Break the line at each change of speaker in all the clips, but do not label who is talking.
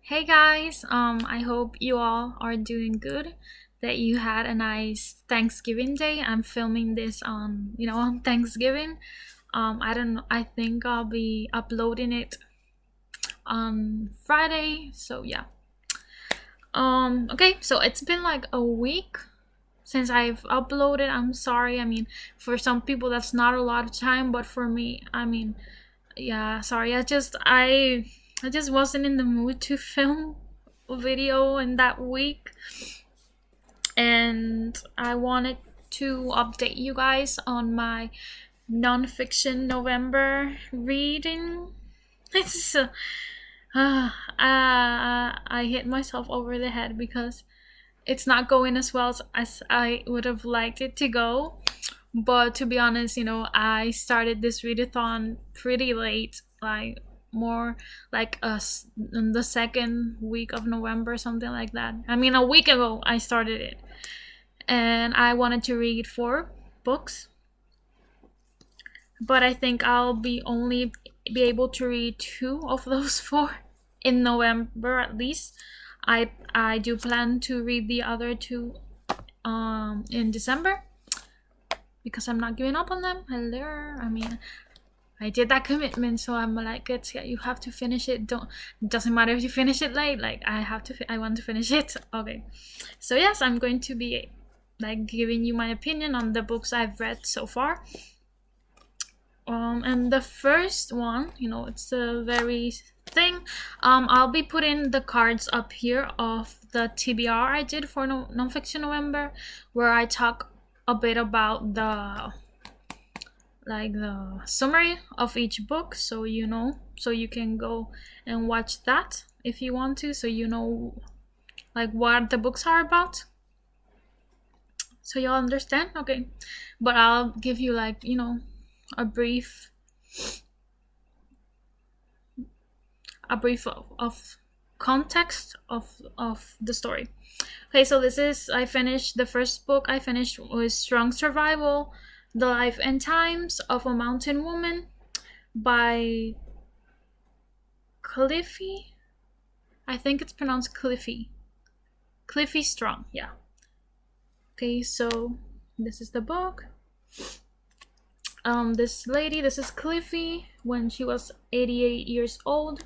Hey guys, I hope you all are doing good, that you had a nice Thanksgiving day. I'm filming this on Thanksgiving. I don't know, I think I'll be uploading it on Friday. So yeah. Okay, so it's been like a week since I've uploaded. I'm sorry. I mean, for some people that's not a lot of time, but for me, yeah, sorry. I just wasn't in the mood to film a video in that week, and I wanted to update you guys on my nonfiction November reading. It's I hit myself over the head because it's not going as well as I would have liked it to go. But to be honest, I started this readathon pretty late, like more like in the second week of November, something like that. I mean, a week ago I started it, and I wanted to read 4 books, but I think I'll be able to read 2 of those 4 in November at least. I do plan to read the other 2 in December, because I'm not giving up on them. Hello. I mean, I did that commitment, so I'm like, you have to finish it. It doesn't matter if you finish it late. Like, I want to finish it. Okay. So yes, I'm going to be like giving you my opinion on the books I've read so far. And the first one, it's a very thing. I'll be putting the cards up here of the TBR I did for Nonfiction November, where I talk a bit about the summary of each book, so you can go and watch that if you want to, so like what the books are about, so you'll understand. Okay, but I'll give you a brief of context of the story. Okay, so I finished the first book. I finished with Strong Survival: The Life and Times of a Mountain Woman by Cliffie. I think it's pronounced Cliffie. Cliffie Strong, yeah. Okay, so this is the book. This is Cliffie when she was 88 years old. I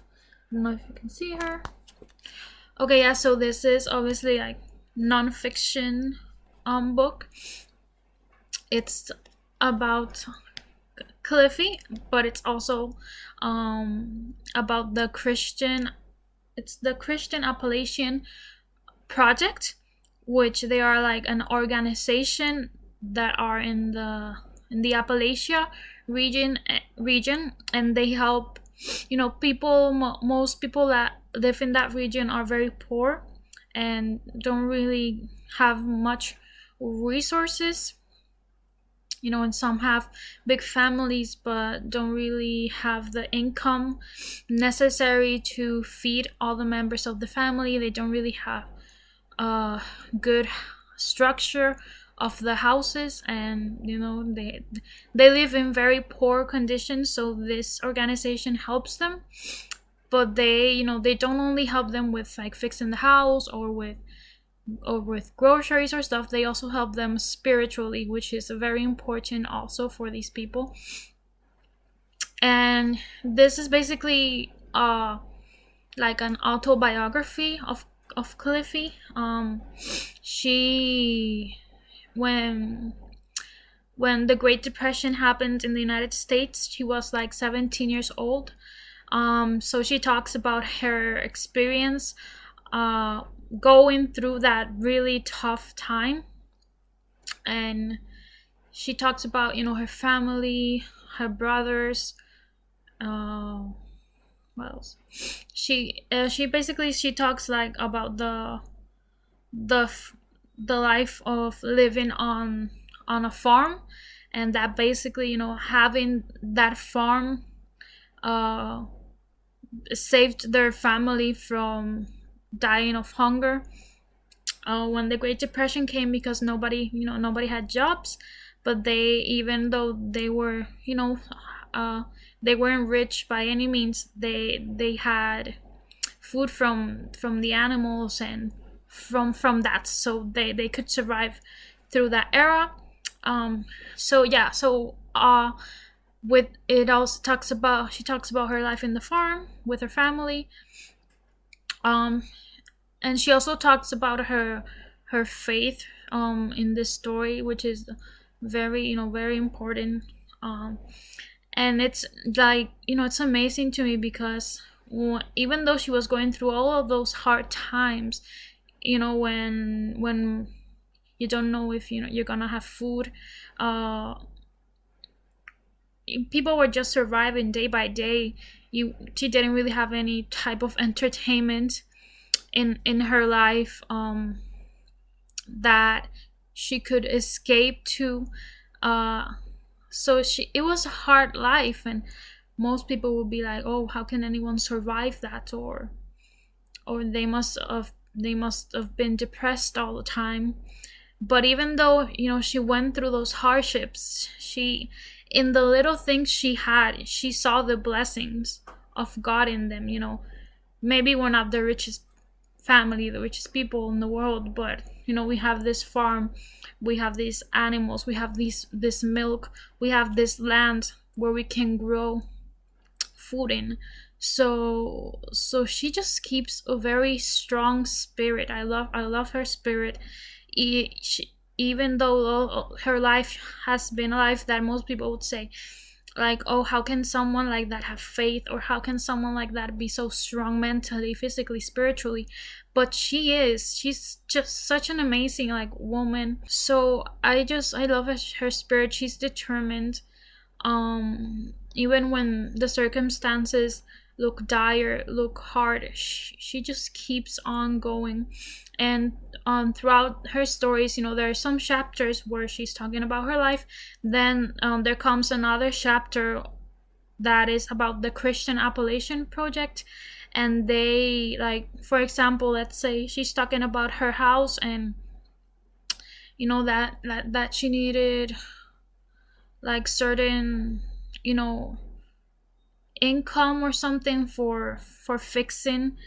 don't know if you can see her. Okay, yeah, so this is obviously like nonfiction book. It's about Cliffie, but it's also about the Christian Appalachian Project, which they are like an organization that are in the Appalachia region, and they help people. Most people that live in that region are very poor and don't really have much resources, and some have big families but don't really have the income necessary to feed all the members of the family. They don't really have a good structure of the houses, and they live in very poor conditions. So this organization helps them, but they don't only help them with like fixing the house or with groceries or stuff. They also help them spiritually, which is very important also for these people. And this is basically like an autobiography of Cliffie. She when the Great Depression happened in the United States, she was like 17 years old. So she talks about her experience going through that really tough time, and she talks about her family, her brothers. What else? She basically she talks like about the life of living on a farm, and that basically having that farm saved their family from dying of hunger when the Great Depression came, because nobody had jobs. But even though they were they weren't rich by any means, they had food from the animals and from that, so they could survive through that era. So yeah, so with it also talks about she talks about her life in the farm with her family. um and she also talks about her faith in this story, which is very, very important. um and it's like, it's amazing to me because even though she was going through all of those hard times, when you don't know if you're gonna have food, uh people were just surviving day by day. She didn't really have any type of entertainment in her life, that she could escape to. uh so it was a hard life, and most people would be like, oh, how can anyone survive that? Or they must have been depressed all the time. But even though, she went through those hardships, in the little things she had, she saw the blessings of God in them. Maybe we're not the richest family, the richest people in the world, but we have this farm, we have these animals, we have this milk, we have this land where we can grow food in. So she just keeps a very strong spirit. I love her spirit. Even though her life has been a life that most people would say, like, oh, how can someone like that have faith, or how can someone like that be so strong mentally, physically, spiritually? But she's just such an amazing, like, woman. So I love her spirit. She's determined. Even when the circumstances look dire, look hard, she just keeps on going. And throughout her stories, there are some chapters where she's talking about her life. Then there comes another chapter that is about the Christian Appalachian Project. And they, like, for example, let's say she's talking about her house, and that she needed, like, certain, income or something for fixing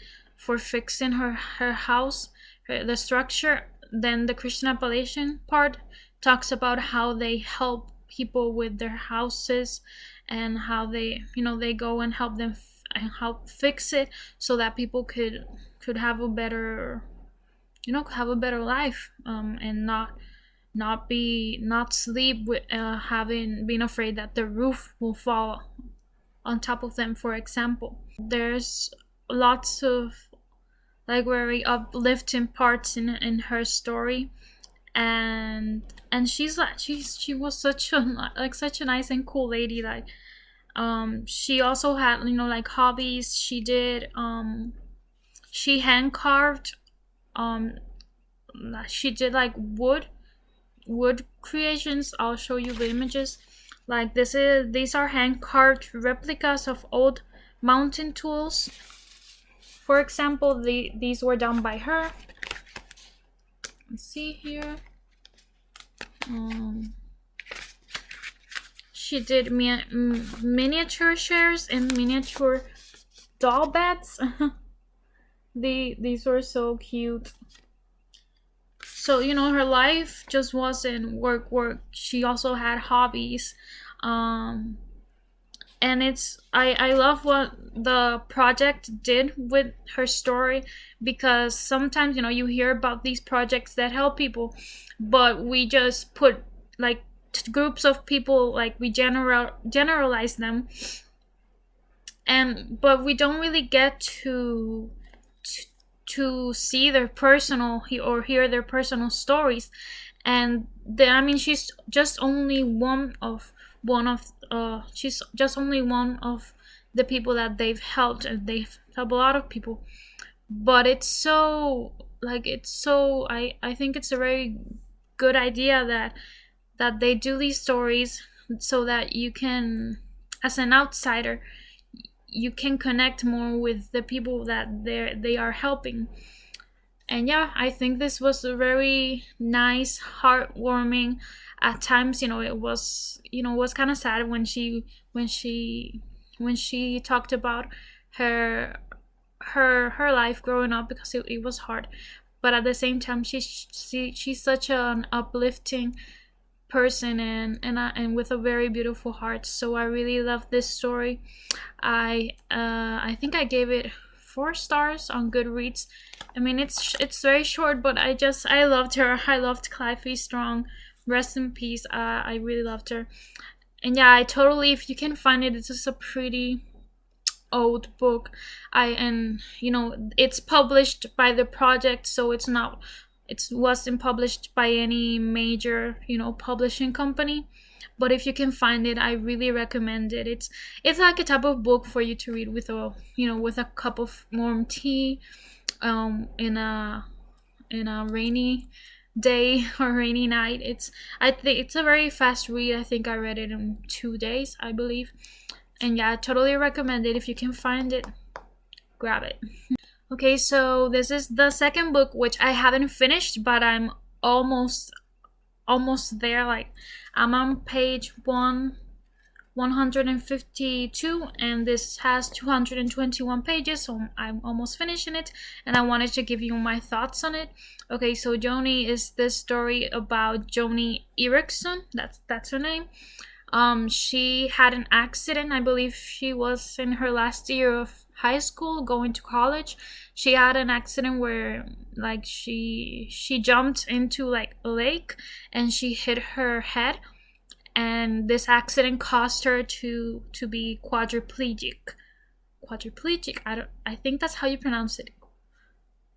her house, the structure. Then the Christian Appalachian part talks about how they help people with their houses, and how they go and help them and help fix it, so that people could have a better, life, and not sleep with being afraid that the roof will fall on top of them, for example. There's lots of, like, very uplifting parts in her story. And she was such a nice and cool lady. Like, she also had, like, hobbies. She hand carved. She did, like, wood creations. I'll show you the images. Like, these are hand carved replicas of old mountain tools. For example, these were done by her. Let's see here. She did miniature chairs and miniature doll beds. These were so cute. So, her life just wasn't work. She also had hobbies. And I love what the project did with her story, because sometimes, you hear about these projects that help people, but we just put, like, groups of people, like, we generalize them, but we don't really get to see their personal, or hear their personal stories. And she's just only one of she's just only one of the people that they've helped, and they've helped a lot of people. But it's so, I think it's a very good idea that they do these stories, so that you can, as an outsider, you can connect more with the people that they are helping. And yeah, I think this was a very nice, heartwarming. At times, it was kind of sad when she talked about her her life growing up, because it was hard, but at the same time she's such an uplifting person, and with a very beautiful heart. So I really love this story. I think I gave it 4 stars on Goodreads. I mean, it's very short, but I loved her. I loved Cliffie Strong. Rest in peace. I really loved her. And yeah, I totally, if you can find it, it's just a pretty old book. And it's published by the project, so it wasn't published by any major publishing company. But if you can find it, I really recommend it. It's like a type of book for you to read with a cup of warm tea, in a rainy day or rainy night. I think it's a very fast read. I think I read it in 2 days, I believe. And yeah, I totally recommend it. If you can find it, grab it. Okay, so this is the second book, which I haven't finished, but I'm almost there. Like, I'm on page 152, and this has 221 pages, so I'm almost finishing it, and I wanted to give you my thoughts on it. Okay, so Joni is this story about Joni Eareckson. That's her name. She had an accident. I believe she was in her last year of high school, going to college. She had an accident where, like, she jumped into like a lake, and she hit her head, and this accident caused her to be quadriplegic. I think that's how you pronounce it.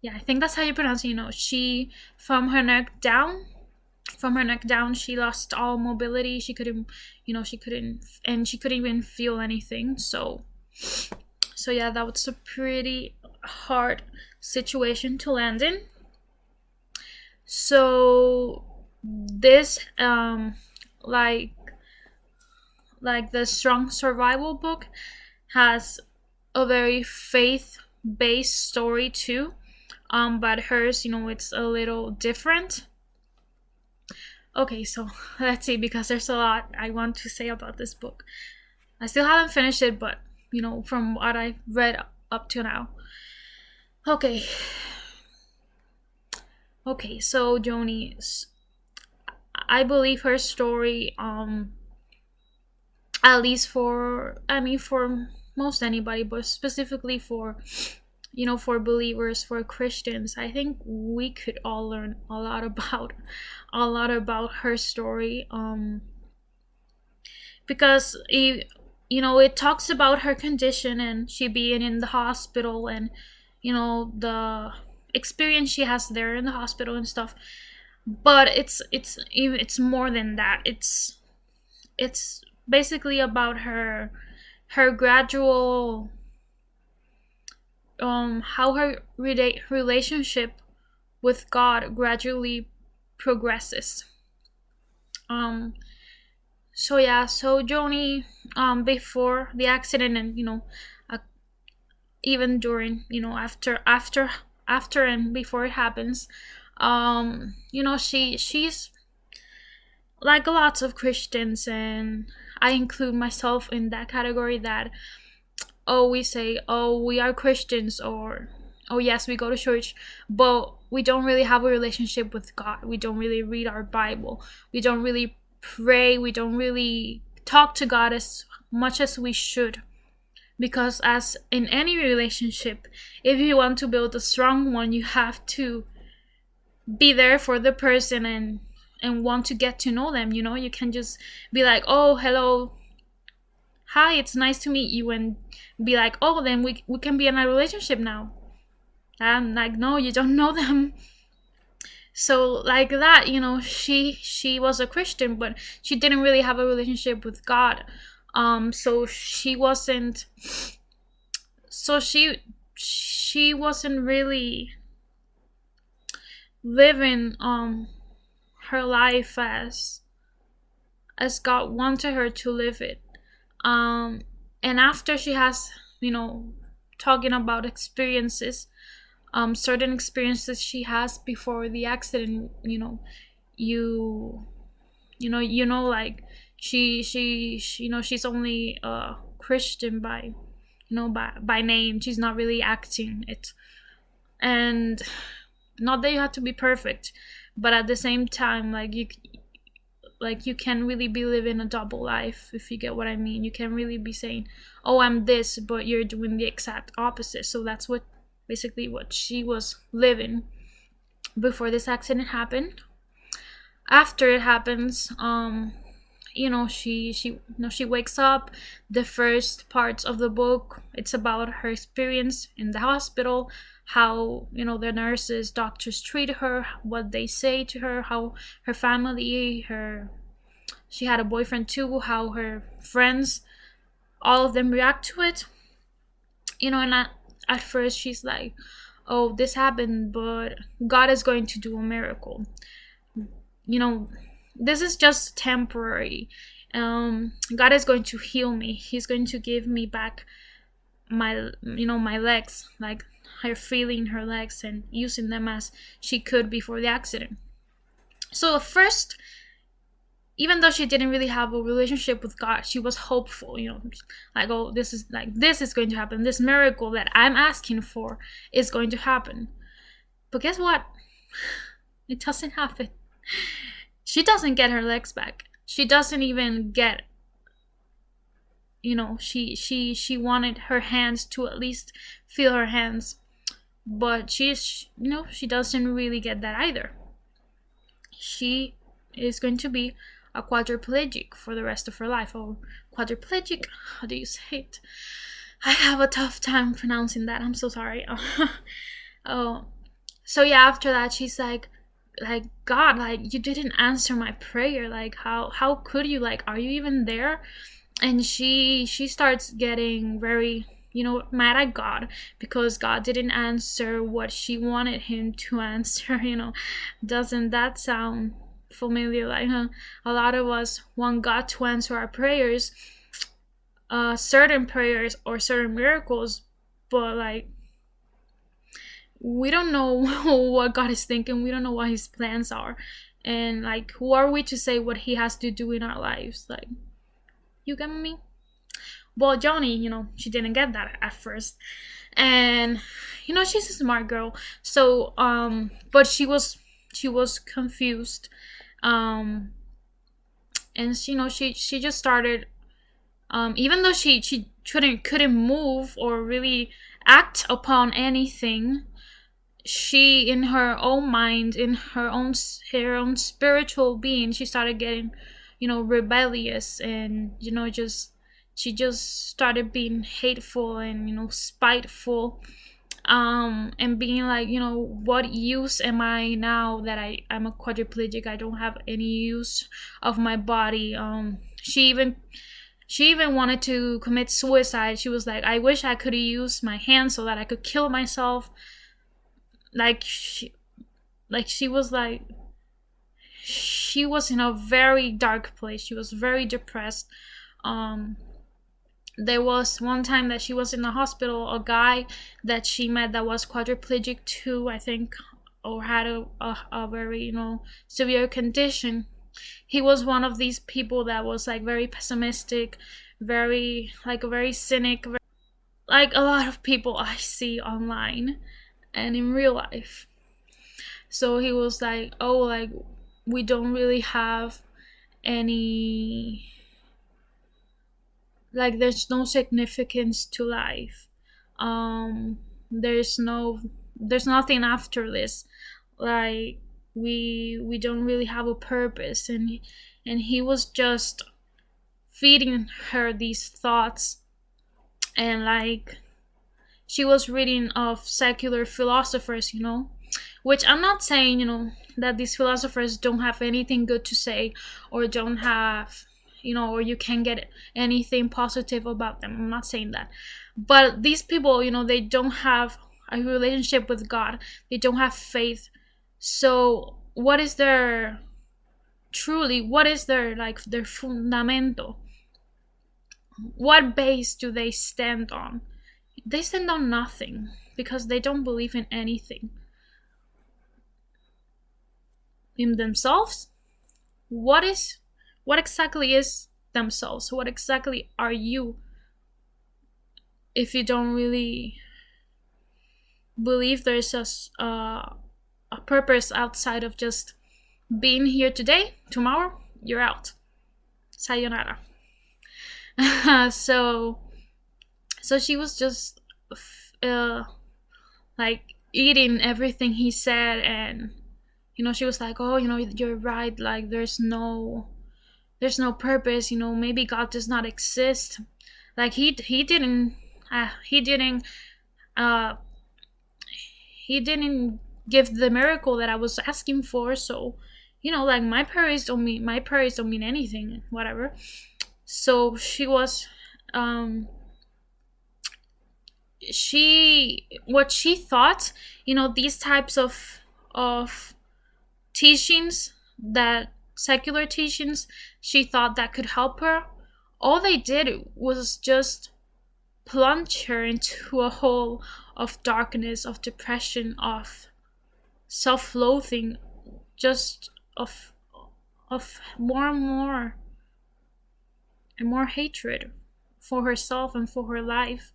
Yeah, I think that's how you pronounce it. She, from her neck down, she lost all mobility. She couldn't even feel anything. So yeah, that was a pretty hard situation to land in. So this, like the Strong Survival book, has a very faith-based story too. But hers, it's a little different. Okay, so let's see, because there's a lot I want to say about this book. I still haven't finished it, but from what I've read up to now. Okay, so Joni, I believe her story, at least for most anybody, but specifically for believers, for Christians, I think we could all learn a lot about her story, because it talks about her condition, and she being in the hospital, and the experience she has there in the hospital and stuff. But it's more than that. It's basically about her gradual, how her relationship with God gradually progresses. So yeah, so Joni, before the accident, and even during, after and before it happens, she's like lots of Christians, and I include myself in that category, that we say, we are Christians, or yes, we go to church, but we don't really have a relationship with God. We don't really read our Bible. We don't really pray. We don't really talk to God as much as we should. Because as in any relationship, if you want to build a strong one, you have to be there for the person, and want to get to know them. You can just be like, oh, hello, hi, it's nice to meet you, and be like, oh, then we can be in a relationship now. I'm like, no, you don't know them. So like that, she was a Christian, but she didn't really have a relationship with God. So she wasn't really living her life as God wanted her to live it. And after she has, talking about experiences, certain experiences she has before the accident, like she's only a Christian by by name. She's not really acting it. And not that you have to be perfect, but at the same time, you can really be living a double life, if you get what I mean. You can really be saying, oh, I'm this, but you're doing the exact opposite. So that's basically what she was living before this accident happened. After it happens, she wakes up. The first parts of the book, it's about her experience in the hospital, how the nurses, doctors treat her, what they say to her, how her family, she had a boyfriend too, how her friends, all of them react to it. And at first she's like, oh, this happened, but God is going to do a miracle. This is just temporary. God is going to heal me. He's going to give me back my legs, like her feeling her legs and using them as she could before the accident. So at first, even though she didn't really have a relationship with God, she was hopeful, like, oh, this is going to happen. This miracle that I'm asking for is going to happen. But guess what? It doesn't happen. She doesn't get her legs back. She doesn't even get, she wanted her hands to at least feel her hands. But she doesn't really get that either. She is going to be a quadriplegic for the rest of her life. Or quadriplegic, how do you say it? I have a tough time pronouncing that. I'm so sorry. So yeah, after that, she's like, God, like, you didn't answer my prayer. Like, how could you? Like, are you even there? And she starts getting very, mad at God because God didn't answer what she wanted him to answer. Doesn't that sound familiar? Like, a lot of us want God to answer our prayers, certain prayers or certain miracles, but like, we don't know what God is thinking. We don't know what his plans are. And like, who are we to say what he has to do in our lives? Like, you get me? Well, Joni, she didn't get that at first. And, she's a smart girl. So, but she was confused. And, she just started, even though she couldn't move or really act upon anything, she, in her own mind, in her own spiritual being, she started getting, rebellious, and she just started being hateful and spiteful, and being like, what use am I now that I'm a quadriplegic? I don't have any use of my body. She even wanted to commit suicide. She was like, I wish I could use my hands so that I could kill myself. She was in a very dark place. She was very depressed. There was one time that she was in the hospital, a guy that she met that was quadriplegic too, I think, or had a very, severe condition. He was one of these people that was like very pessimistic, very cynic, like a lot of people I see online and in real life. So he was like, oh, like, we don't really have any, like, there's no significance to life. There's nothing after this. Like, we don't really have a purpose. And he was just feeding her these thoughts. And like, she was reading of secular philosophers, which I'm not saying, that these philosophers don't have anything good to say, or don't have, or you can get anything positive about them. I'm not saying that. But these people, they don't have a relationship with God. They don't have faith. So what is their their fundamento? What base do they stand on? They stand on nothing, because they don't believe in anything. In themselves? What exactly is themselves? What exactly are you if you don't really believe there's a purpose outside of just being here today, tomorrow you're out. Sayonara. so so she was just like eating everything he said, and she was like, oh, you're right, like there's no purpose, maybe God does not exist. Like he didn't he didn't uh he didn't give the miracle that I was asking for. So like my prayers don't mean anything, whatever. So she was what she thought, these types of teachings, that secular teachings, she thought that could help her. All they did was just plunge her into a hole of darkness, of depression, of self-loathing, just of more and more and more hatred for herself and for her life.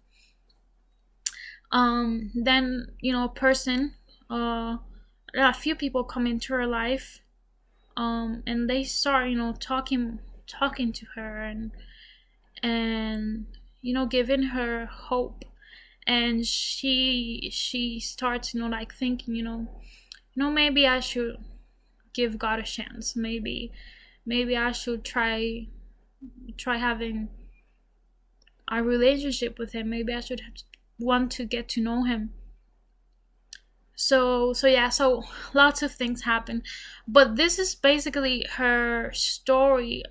Then a person, a few people come into her life, and they start talking to her, and giving her hope. And she starts like thinking, maybe I should give God a chance. Maybe I should try having a relationship with him. Maybe I should want to get to know him. So lots of things happen, but this is basically her story,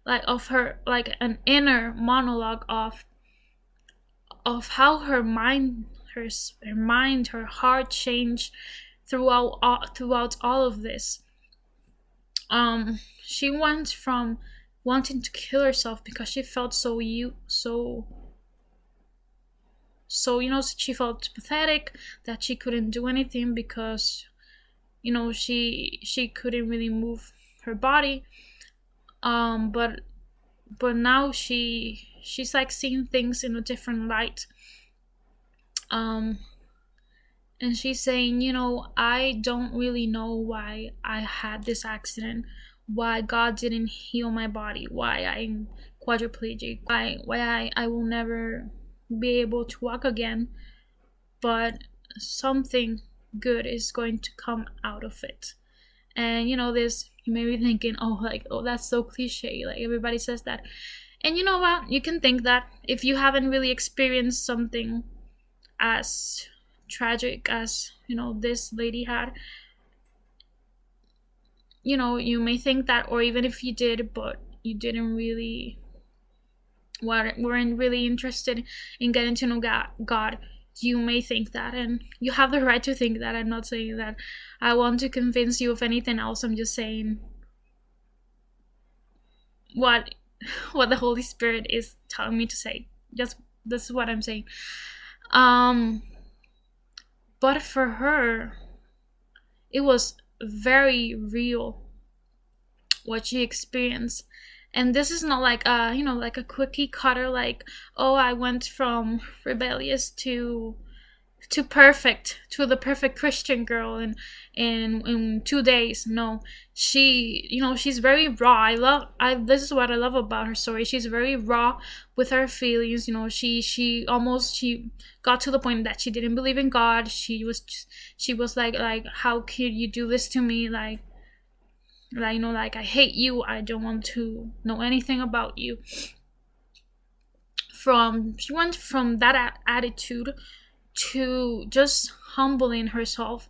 like of her, like an inner monologue of how her mind, her heart changed throughout all of this. She went from wanting to kill herself because she felt she felt pathetic, that she couldn't do anything because she couldn't really move her body. But now she's like seeing things in a different light. And she's saying, I don't really know why I had this accident, why God didn't heal my body, why I'm quadriplegic, why I will never be able to walk again, but something good is going to come out of it. And this, you may be thinking, oh, that's so cliche, like everybody says that. And you know what, you can think that if you haven't really experienced something as tragic as this lady had. You may think that, or even if you did, but you didn't really weren't really interested in getting to know God, you may think that, and you have the right to think that. I'm not saying that I want to convince you of anything else. I'm just saying what the Holy Spirit is telling me to say. Just this is what I'm saying. But for her, it was very real what she experienced. And this is not like like a cookie cutter, like, oh, I went from rebellious to perfect, to the perfect Christian girl in 2 days. No, she's very raw. This is what I love about her story. She's very raw with her feelings. She got to the point that she didn't believe in God. She was like, how could you do this to me? Like I hate you. I don't want to know anything about you. She went from that attitude to just humbling herself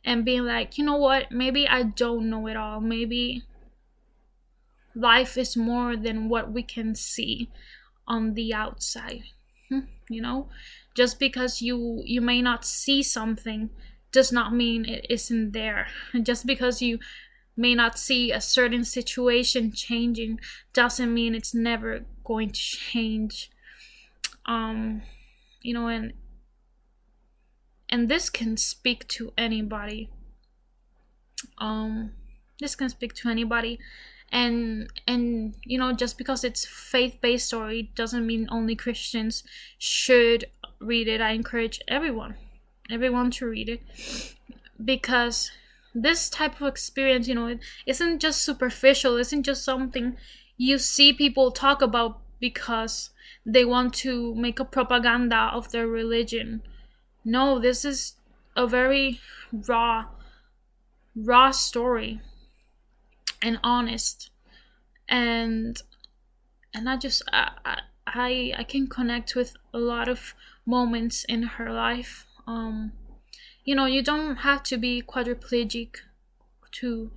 and being like, you know what, maybe I don't know it all. Maybe life is more than what we can see on the outside. Just because you may not see something does not mean it isn't there. And just because you may not see a certain situation changing doesn't mean it's never going to change. And this can speak to anybody. This can speak to anybody. And just because it's faith-based story doesn't mean only Christians should read it. I encourage everyone to read it, because this type of experience, it isn't just superficial, isn't just something you see people talk about because they want to make a propaganda of their religion. No, this is a very raw story, and honest, and I can connect with a lot of moments in her life. You don't have to be quadriplegic to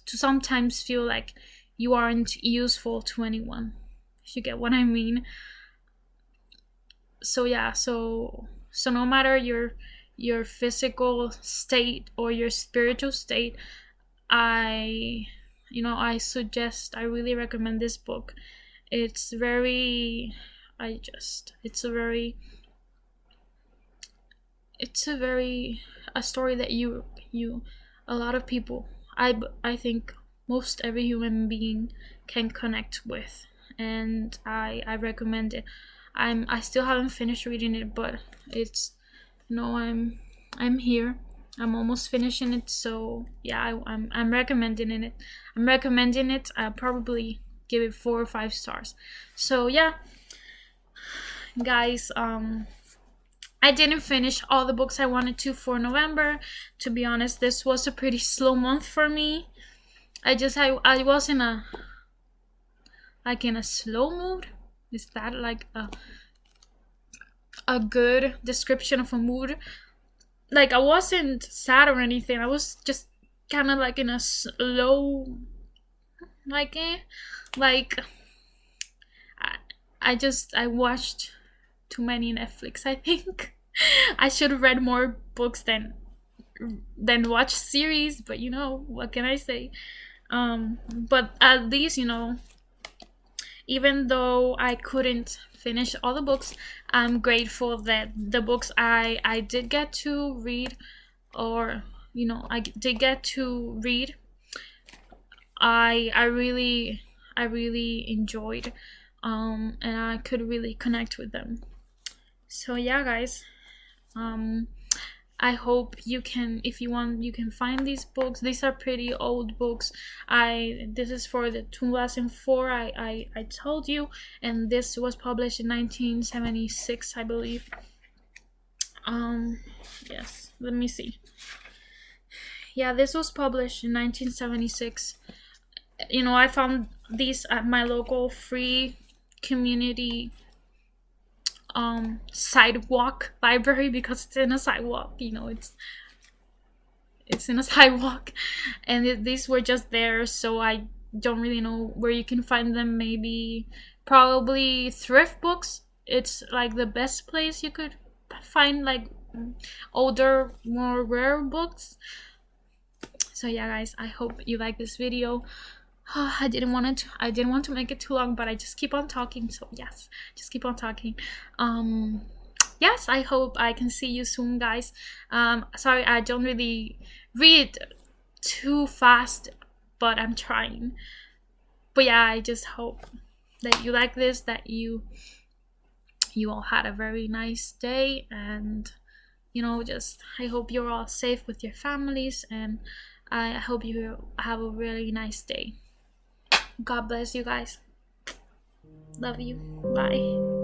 sometimes feel like you aren't useful to anyone, if you get what I mean. So yeah, so no matter your physical state or your spiritual state, I I really recommend this book. It's very it's a very a story that you a lot of people, I think most every human being can connect with, and I recommend it. I still haven't finished reading it, but it's I'm here. I'm almost finishing it, so yeah, I'm recommending it. I'll probably give it 4 or 5 stars. So yeah, guys, I didn't finish all the books I wanted to for November. To be honest, this was a pretty slow month for me. I was in a slow mood. Is that like a good description of a mood? Like, I wasn't sad or anything. I was just kind of like in a slow, like I watched too many Netflix, I think. I should have read more books than watch series, but what can I say? But at least, even though I couldn't finish all the books, I'm grateful that the books I did get to read, or I did get to read, I really enjoyed, and I could really connect with them. So yeah, guys, I hope you can, if you want, you can find these books. These are pretty old books. This is for the 2004, I told you, and this was published in 1976, I believe. Yes, let me see. Yeah, this was published in 1976. I found these at my local free community sidewalk library, because it's in a sidewalk. It's in a sidewalk, and these were just there, so I don't really know where you can find them. Probably thrift books. It's like the best place you could find like older, more rare books. So yeah, guys, I hope you like this video. I didn't want to make it too long, but I just keep on talking. So yes, just keep on talking. Yes, I hope I can see you soon, guys. Sorry, I don't really read too fast, but I'm trying. But yeah, I just hope that you like this, that you all had a very nice day, and just I hope you're all safe with your families, and I hope you have a really nice day. God bless you guys. Love you. Bye.